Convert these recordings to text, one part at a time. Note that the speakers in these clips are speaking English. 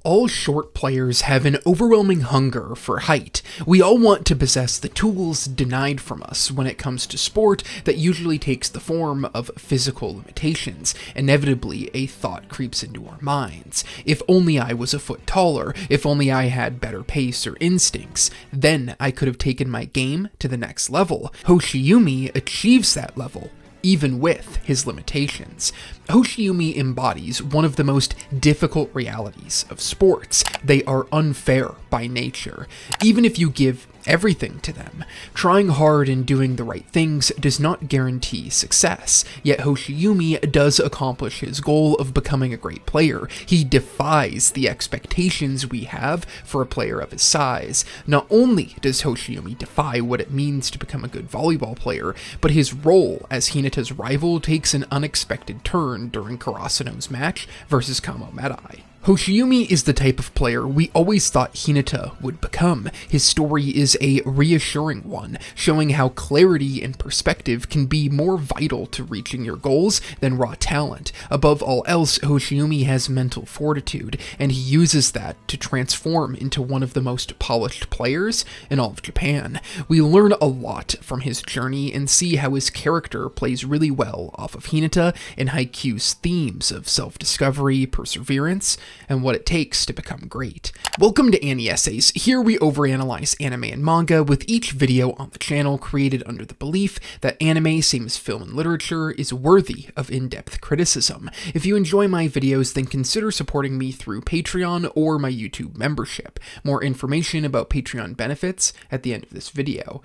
All short players have an overwhelming hunger for height. We all want to possess the tools denied from us when it comes to sport that usually takes the form of physical limitations. Inevitably, a thought creeps into our minds. If only I was a foot taller, if only I had better pace or instincts, then I could have taken my game to the next level. Hoshiumi achieves that level, even with his limitations. Hoshiumi embodies one of the most difficult realities of sports. They are unfair by nature. Even if you give everything to them, trying hard and doing the right things does not guarantee success. Yet Hoshiumi does accomplish his goal of becoming a great player. He defies the expectations we have for a player of his size. Not only does Hoshiumi defy what it means to become a good volleyball player, but his role as Hinata's rival takes an unexpected turn during Karasuno's match versus Kamomedai. Hoshiumi is the type of player we always thought Hinata would become. His story is a reassuring one, showing how clarity and perspective can be more vital to reaching your goals than raw talent. Above all else, Hoshiumi has mental fortitude, and he uses that to transform into one of the most polished players in all of Japan. We learn a lot from his journey and see how his character plays really well off of Hinata and Haikyuu's themes of self-discovery, perseverance, and what it takes to become great. Welcome to AniEssays. Here we overanalyze anime and manga, with each video on the channel created under the belief that anime, same as film and literature, is worthy of in-depth criticism. If you enjoy my videos, then consider supporting me through Patreon or my YouTube membership. More information about Patreon benefits at the end of this video.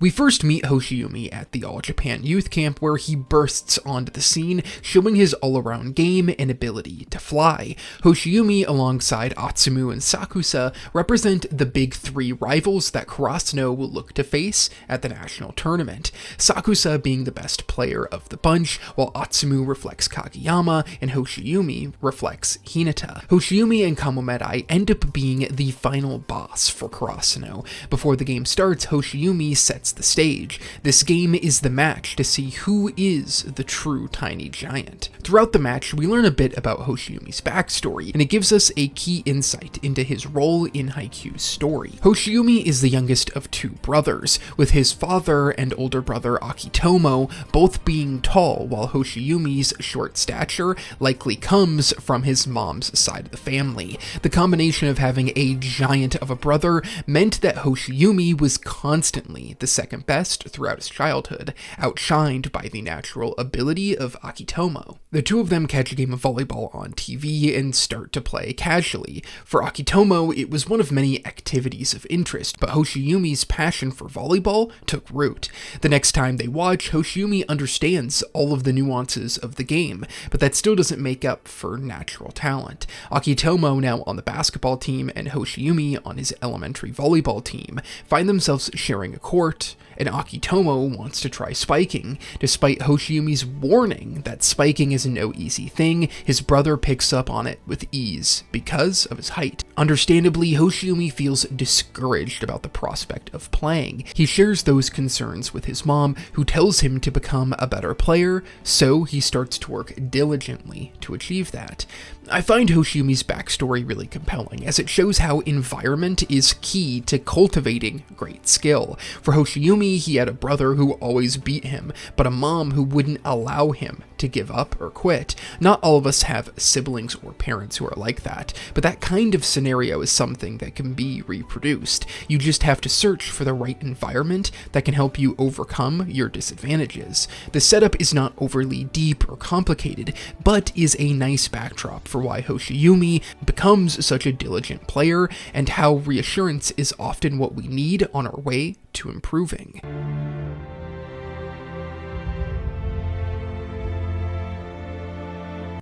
We first meet Hoshiumi at the All Japan Youth Camp, where he bursts onto the scene, showing his all-around game and ability to fly. Hoshiumi, alongside Atsumu and Sakusa, represent the big three rivals that Karasuno will look to face at the national tournament, Sakusa being the best player of the bunch, while Atsumu reflects Kageyama and Hoshiumi reflects Hinata. Hoshiumi and Kamomedai end up being the final boss for Karasuno. Before the game starts, Hoshiumi sets the stage. This game is the match to see who is the true tiny giant. Throughout the match, we learn a bit about Hoshiumi's backstory, and it gives us a key insight into his role in Haikyuu's story. Hoshiumi is the youngest of two brothers, with his father and older brother Akitomo both being tall, while Hoshiumi's short stature likely comes from his mom's side of the family. The combination of having a giant of a brother meant that Hoshiumi was constantly the second best throughout his childhood, outshined by the natural ability of Akitomo. The two of them catch a game of volleyball on TV and start to play casually. For Akitomo, it was one of many activities of interest, but Hoshiumi's passion for volleyball took root. The next time they watch, Hoshiumi understands all of the nuances of the game, but that still doesn't make up for natural talent. Akitomo, now on the basketball team, and Hoshiumi on his elementary volleyball team, find themselves sharing a court, and Akitomo wants to try spiking. Despite Hoshiumi's warning that spiking is no easy thing, his brother picks up on it with ease because of his height. Understandably, Hoshiumi feels discouraged about the prospect of playing. He shares those concerns with his mom, who tells him to become a better player, so he starts to work diligently to achieve that. I find Hoshiumi's backstory really compelling, as it shows how environment is key to cultivating great skill. For Hoshiumi, he had a brother who always beat him, but a mom who wouldn't allow him to give up or quit. Not all of us have siblings or parents who are like that, but that kind of scenario is something that can be reproduced. You just have to search for the right environment that can help you overcome your disadvantages. The setup is not overly deep or complicated, but is a nice backdrop for why Hoshiumi becomes such a diligent player, and how reassurance is often what we need on our way to improving.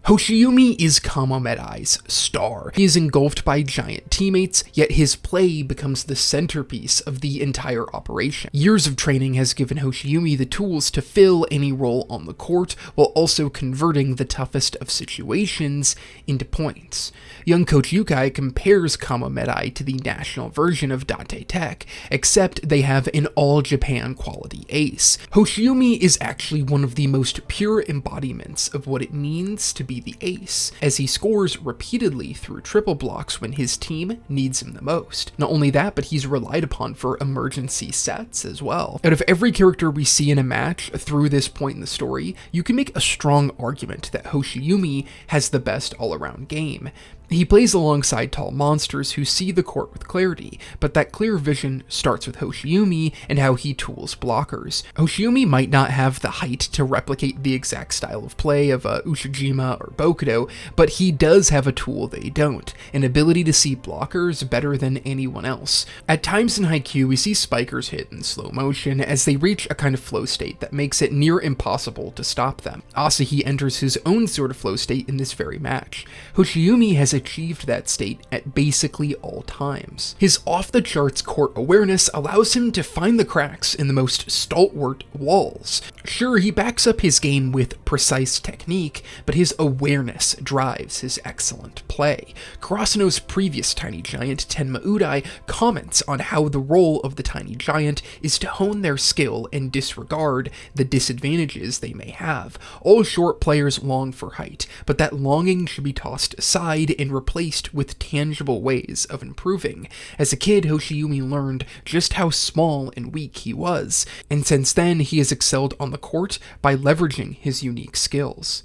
Hoshiumi is Kamomedai's star. He is engulfed by giant teammates, yet his play becomes the centerpiece of the entire operation. Years of training has given Hoshiumi the tools to fill any role on the court, while also converting the toughest of situations into points. Young coach Yukai compares Kamomedai to the national version of Date Tech, except they have an all-Japan quality ace. Hoshiumi is actually one of the most pure embodiments of what it means to be be the ace, as he scores repeatedly through triple blocks when his team needs him the most. Not only that, but he's relied upon for emergency sets as well. Out of every character we see in a match through this point in the story, you can make a strong argument that Hoshiumi has the best all-around game. He plays alongside tall monsters who see the court with clarity, but that clear vision starts with Hoshiumi and how he tools blockers. Hoshiumi might not have the height to replicate the exact style of play of Ushijima or Bokudo, but he does have a tool they don't, an ability to see blockers better than anyone else. At times in Haikyu, we see spikers hit in slow motion as they reach a kind of flow state that makes it near impossible to stop them. Asahi enters his own sort of flow state in this very match. Hoshiumi has achieved that state at basically all times. His off-the-charts court awareness allows him to find the cracks in the most stalwart walls. Sure, he backs up his game with precise technique, but his awareness drives his excellent play. Karasuno's previous tiny giant, Tenma Udai, comments on how the role of the tiny giant is to hone their skill and disregard the disadvantages they may have. All short players long for height, but that longing should be tossed aside and replaced with tangible ways of improving. As a kid, Hoshiumi learned just how small and weak he was, and since then he has excelled on the court by leveraging his unique skills.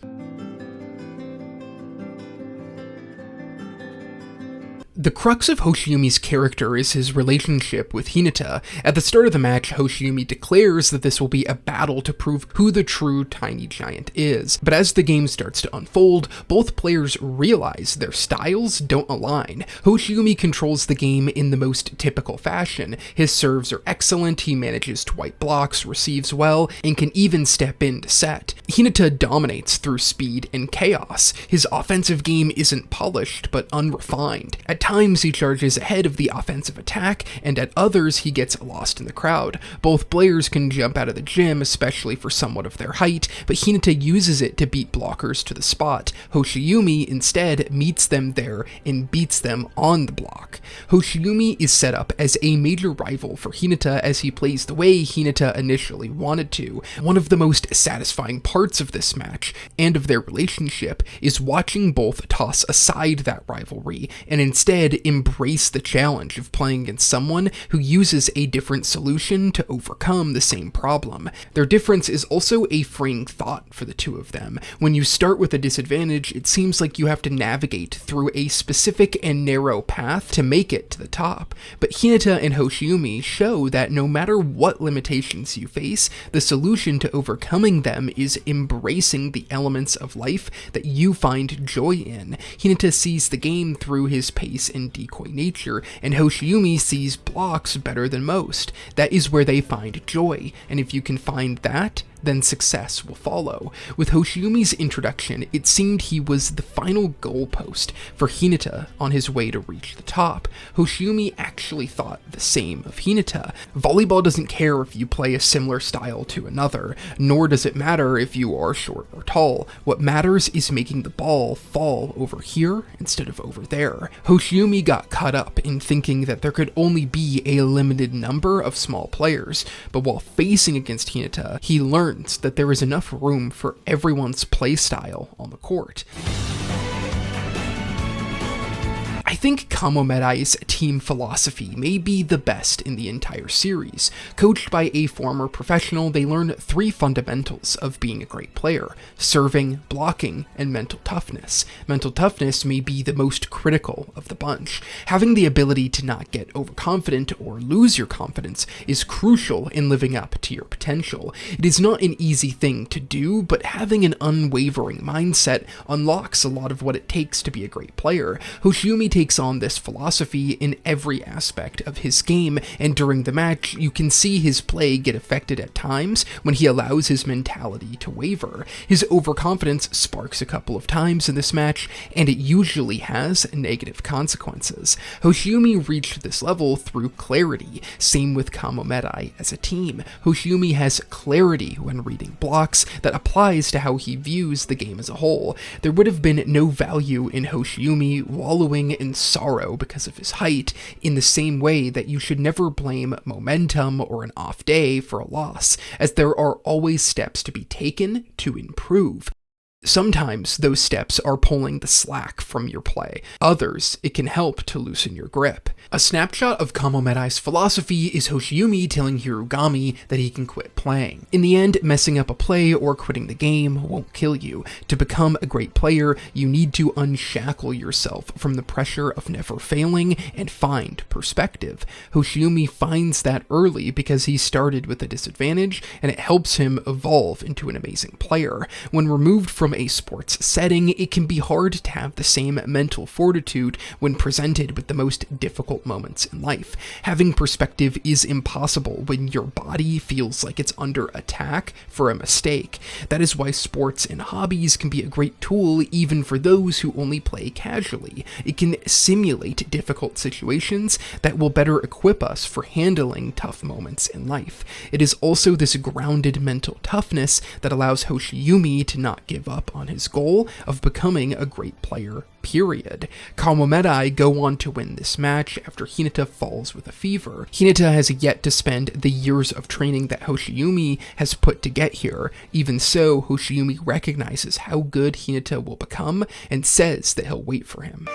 The crux of Hoshiumi's character is his relationship with Hinata. At the start of the match, Hoshiumi declares that this will be a battle to prove who the true tiny giant is. But as the game starts to unfold, both players realize their styles don't align. Hoshiumi controls the game in the most typical fashion. His serves are excellent, he manages to wipe blocks, receives well, and can even step in to set. Hinata dominates through speed and chaos. His offensive game isn't polished, but unrefined. At times he charges ahead of the offensive attack, and at others he gets lost in the crowd. Both players can jump out of the gym, especially for somewhat of their height, but Hinata uses it to beat blockers to the spot. Hoshiumi instead meets them there and beats them on the block. Hoshiumi is set up as a major rival for Hinata as he plays the way Hinata initially wanted to. One of the most satisfying parts of this match, and of their relationship, is watching both toss aside that rivalry, and instead embrace the challenge of playing against someone who uses a different solution to overcome the same problem. Their difference is also a freeing thought for the two of them. When you start with a disadvantage, it seems like you have to navigate through a specific and narrow path to make it to the top. But Hinata and Hoshiumi show that no matter what limitations you face, the solution to overcoming them is embracing the elements of life that you find joy in. Hinata sees the game through his pace and decoy nature, and Hoshiumi sees blocks better than most. That is where they find joy, and if you can find that, then success will follow. With Hoshiumi's introduction, it seemed he was the final goalpost for Hinata on his way to reach the top. Hoshiumi actually thought the same of Hinata. Volleyball doesn't care if you play a similar style to another, nor does it matter if you are short or tall. What matters is making the ball fall over here instead of over there. Hoshiumi got caught up in thinking that there could only be a limited number of small players, but while facing against Hinata, he learned that there is enough room for everyone's playstyle on the court. I think Kamomedai's team philosophy may be the best in the entire series. Coached by a former professional, they learn three fundamentals of being a great player: serving, blocking, and mental toughness. Mental toughness may be the most critical of the bunch. Having the ability to not get overconfident or lose your confidence is crucial in living up to your potential. It is not an easy thing to do, but having an unwavering mindset unlocks a lot of what it takes to be a great player. Hoshiumi takes on this philosophy in every aspect of his game, and during the match, you can see his play get affected at times when he allows his mentality to waver. His overconfidence sparks a couple of times in this match, and it usually has negative consequences. Hoshiumi reached this level through clarity, same with Kamomedai as a team. Hoshiumi has clarity when reading blocks that applies to how he views the game as a whole. There would have been no value in Hoshiumi wallowing in sorrow because of his height, in the same way that you should never blame momentum or an off day for a loss, as there are always steps to be taken to improve. Sometimes those steps are pulling the slack from your play. Others, it can help to loosen your grip. A snapshot of Kamomedai's philosophy is Hoshiumi telling Hirugami that he can quit playing. In the end, messing up a play or quitting the game won't kill you. To become a great player, you need to unshackle yourself from the pressure of never failing and find perspective. Hoshiumi finds that early because he started with a disadvantage, and it helps him evolve into an amazing player. When removed from a sports setting, it can be hard to have the same mental fortitude when presented with the most difficult moments in life. Having perspective is impossible when your body feels like it's under attack for a mistake. That is why sports and hobbies can be a great tool even for those who only play casually. It can simulate difficult situations that will better equip us for handling tough moments in life. It is also this grounded mental toughness that allows Hoshiumi to not give up on his goal of becoming a great player, period. Kamomedai go on to win this match after Hinata falls with a fever. Hinata has yet to spend the years of training that Hoshiumi has put to get here. Even so, Hoshiumi recognizes how good Hinata will become and says that he'll wait for him.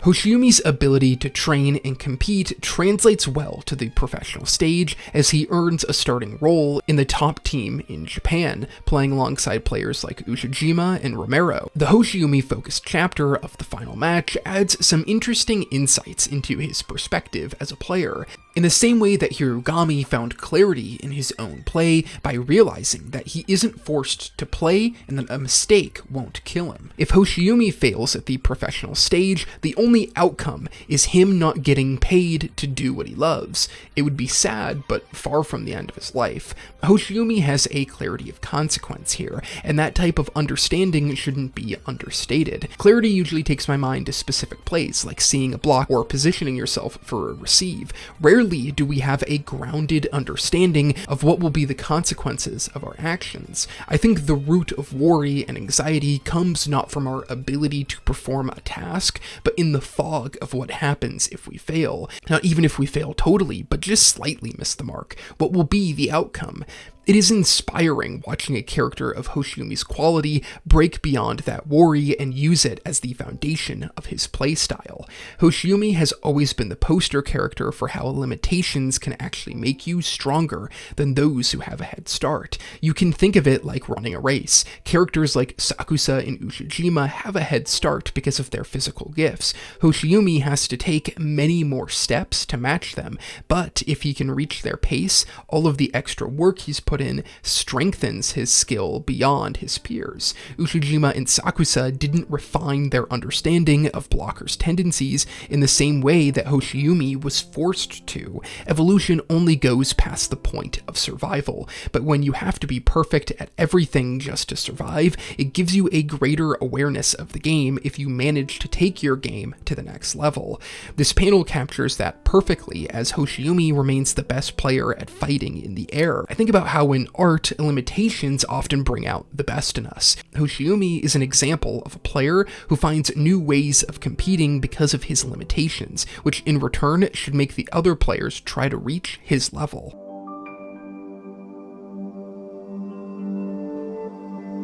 Hoshiumi's ability to train and compete translates well to the professional stage as he earns a starting role in the top team in Japan, playing alongside players like Ushijima and Romero. The Hoshiumi-focused chapter of the final match adds some interesting insights into his perspective as a player, in the same way that Hirugami found clarity in his own play by realizing that he isn't forced to play and that a mistake won't kill him. If Hoshiumi fails at the professional stage, the only outcome is him not getting paid to do what he loves. It would be sad, but far from the end of his life. Hoshiumi has a clarity of consequence here, and that type of understanding shouldn't be understated. Clarity usually takes my mind to specific plays, like seeing a block or positioning yourself for a receive. Rarely do we have a grounded understanding of what will be the consequences of our actions. I think the root of worry and anxiety comes not from our ability to perform a task, but in the fog of what happens if we fail. Not even if we fail totally, but just slightly miss the mark. What will be the outcome? It is inspiring watching a character of Hoshiumi's quality break beyond that worry and use it as the foundation of his playstyle. Hoshiumi has always been the poster character for how limitations can actually make you stronger than those who have a head start. You can think of it like running a race. Characters like Sakusa and Ushijima have a head start because of their physical gifts. Hoshiumi has to take many more steps to match them, but if he can reach their pace, all of the extra work he's put in strengthens his skill beyond his peers. Ushijima and Sakusa didn't refine their understanding of blockers' tendencies in the same way that Hoshiumi was forced to. Evolution only goes past the point of survival, but when you have to be perfect at everything just to survive, it gives you a greater awareness of the game if you manage to take your game to the next level. This panel captures that perfectly as Hoshiumi remains the best player at fighting in the air. I think about how in art, limitations often bring out the best in us. Hoshiumi is an example of a player who finds new ways of competing because of his limitations, which in return should make the other players try to reach his level.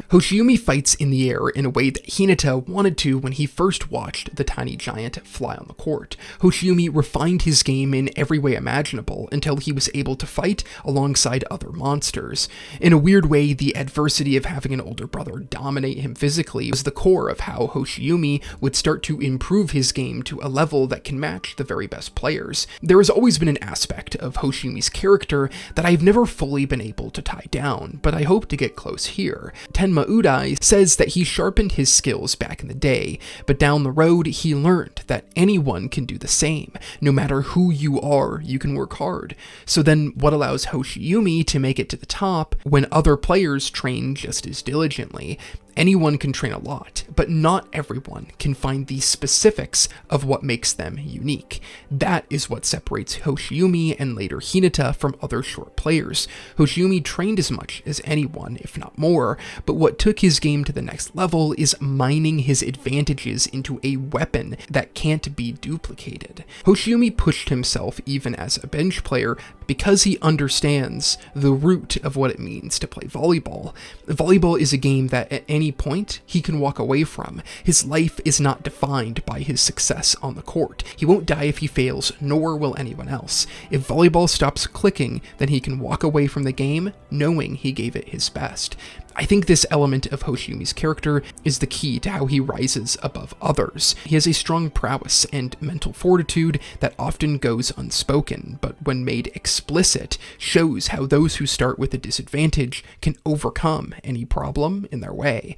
Hoshiumi fights in the air in a way that Hinata wanted to when he first watched the tiny giant fly on the court. Hoshiumi refined his game in every way imaginable until he was able to fight alongside other monsters. In a weird way, the adversity of having an older brother dominate him physically was the core of how Hoshiumi would start to improve his game to a level that can match the very best players. There has always been an aspect of Hoshiumi's character that I've never fully been able to tie down, but I hope to get close here. Tenma Udai says that he sharpened his skills back in the day, but down the road he learned that anyone can do the same. No matter who you are, you can work hard. So then what allows Hoshiumi to make it to the top when other players train just as diligently? Anyone can train a lot, but not everyone can find the specifics of what makes them unique. That is what separates Hoshiumi and later Hinata from other short players. Hoshiumi trained as much as anyone, if not more, but what took his game to the next level is mining his advantages into a weapon that can't be duplicated. Hoshiumi pushed himself even as a bench player because he understands the root of what it means to play volleyball. Volleyball is a game that at any point he can walk away from. His life is not defined by his success on the court. He won't die if he fails, nor will anyone else. If volleyball stops clicking, then he can walk away from the game knowing he gave it his best. I think this element of Hoshiumi's character is the key to how he rises above others. He has a strong prowess and mental fortitude that often goes unspoken, but when made explicit, shows how those who start with a disadvantage can overcome any problem in their way.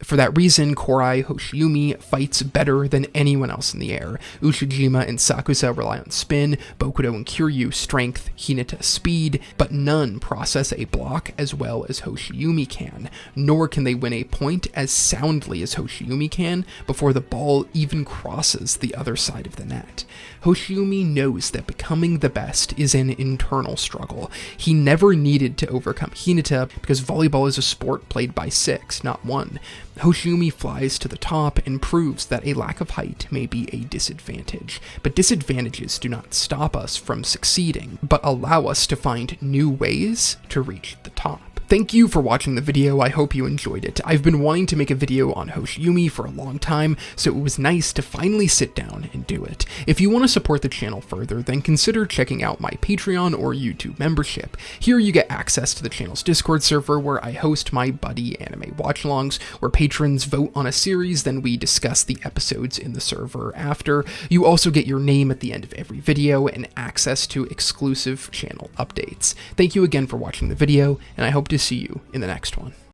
For that reason, Korai Hoshiumi fights better than anyone else in the air. Ushijima and Sakusa rely on spin, Bokudo and Kiryu strength, Hinata speed, but none process a block as well as Hoshiumi can, nor can they win a point as soundly as Hoshiumi can before the ball even crosses the other side of the net. Hoshiumi knows that becoming the best is an internal struggle. He never needed to overcome Hinata because volleyball is a sport played by 6, not 1. Hoshiumi flies to the top and proves that a lack of height may be a disadvantage, but disadvantages do not stop us from succeeding, but allow us to find new ways to reach the top. Thank you for watching the video, I hope you enjoyed it. I've been wanting to make a video on Hoshiumi for a long time, so it was nice to finally sit down and do it. If you want to support the channel further, then consider checking out my Patreon or YouTube membership. Here you get access to the channel's Discord server where I host my buddy anime watch-alongs, where patrons vote on a series, then we discuss the episodes in the server after. You also get your name at the end of every video and access to exclusive channel updates. Thank you again for watching the video, and I hope to see you in the next one.